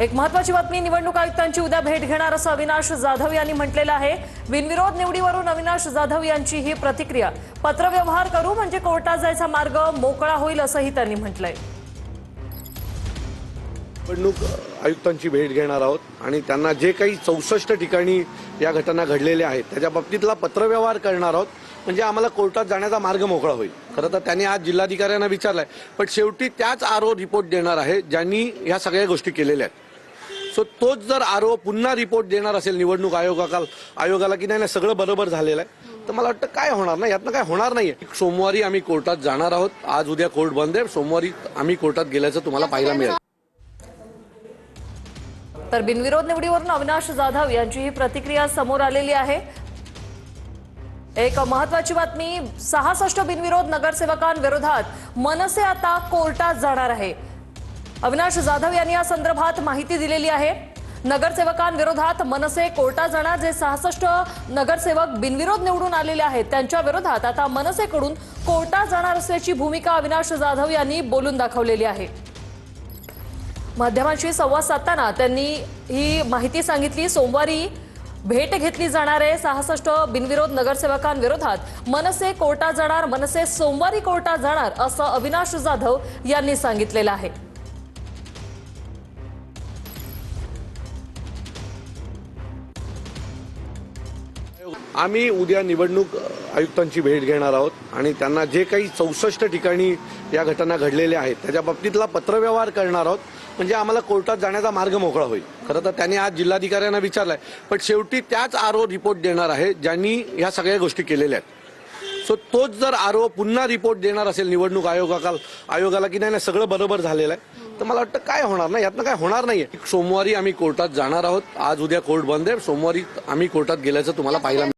एक महत्त्वाची बातमी, निवडणूक आयुक्तांची उद्या भेट घेणार असं अविनाश जाधव यांनी म्हटलेलं आहे। बिनविरोध निवडीवरून अविनाश जाधव यांची ही प्रतिक्रिया। पत्रव्यवहार करू म्हणजे कोर्टात जायचा मार्ग मोकळा होईल असंही त्यांनी म्हटलंय। निवडणूक आयुक्तांची भेट घेणार आहोत आणि त्यांना जे काही 64 ठिकाणी या घटना घडलेल्या आहेत त्याच्या बाबतीतला पत्रव्यवहार करणार आहोत म्हणजे आम्हाला कोर्टात जाण्याचा मार्ग मोकळा होईल। खरं तर त्यांनी आज जिल्हाधिकाऱ्यांना विचारलंय, पण शेवटी त्याच आरओ रिपोर्ट देणार आहे ज्यांनी ह्या सगळ्या गोष्टी केलेल्या आहेत। सो तोच जर आरओ पुन्हा रिपोर्ट देणार असेल निवडणूक आयोगाला की नाही सगळं बरोबर झालेलं आहे, तर मला वाटतं काय होणार नाही, यातनं काय होणार नाहीये। सोमवारी आम्ही कोर्टात जाणार आहोत। आज उद्या कोर्ट बंद आहे, सोमवारी आम्ही कोर्टात गेल्याचं तुम्हाला पाहायला मिळेल। तर बिनविरोध निवडीवरून अविनाश जाधव यांची ही प्रतिक्रिया समोर आलेली आहे। एक महत्त्वाची बातमी, 66 बिनविरोध नगरसेवकांविरोधात मनसे आता कोर्टात जाणार आहे। अविनाश जाधव यांनी या संदर्भात माहिती दिलेली आहे। नगरसेवकांविरोधात मनसे कोर्टात जाणार। जे 66 नगरसेवक बिनविरोध निवडून आलेले आहेत त्यांच्या विरोधात आता मनसेकडून कोर्टात जाणार असल्याची भूमिका अविनाश जाधव यांनी बोलून दाखवलेली आहे। माध्यमांशी संवाद साधताना त्यांनी ही माहिती सांगितली। सोमवारी भेट घेतली जाणार आहे 66 बिनविरोध नगरसेवकांविरोधात मनसे कोर्टात जाणार। मनसे सोमवारी कोर्टात जाणार असं अविनाश जाधव यांनी सांगितलेलं आहे। आम्ही उद्या निवडणूक आयुक्तांची भेट घेणार आहोत आणि त्यांना जे काही 64 ठिकाणी या घटना घडलेल्या आहेत त्याच्या बाबतीतला पत्रव्यवहार करणार आहोत म्हणजे आम्हाला कोर्टात जाण्याचा मार्ग मोकळा होईल। खरं तर त्यांनी आज जिल्हाधिकाऱ्यांना विचारलंय, पण शेवटी त्याच आरओ रिपोर्ट देणार आहे ज्यांनी ह्या सगळ्या गोष्टी केलेल्या आहेत। सो तोच जर आरओ पुन्हा रिपोर्ट देणार असेल निवडणूक आयोगाला की नाही सगळं बरोबर झालेलं आहे, तर मला वाटतं काय होणार नाही, यातनं काय होणार नाहीये। सोमवारी आम्ही कोर्टात जाणार आहोत। आज उद्या कोर्ट बंद आहे, सोमवारी आम्ही कोर्टात गेल्याचं तुम्हाला पाहायला मिळेल।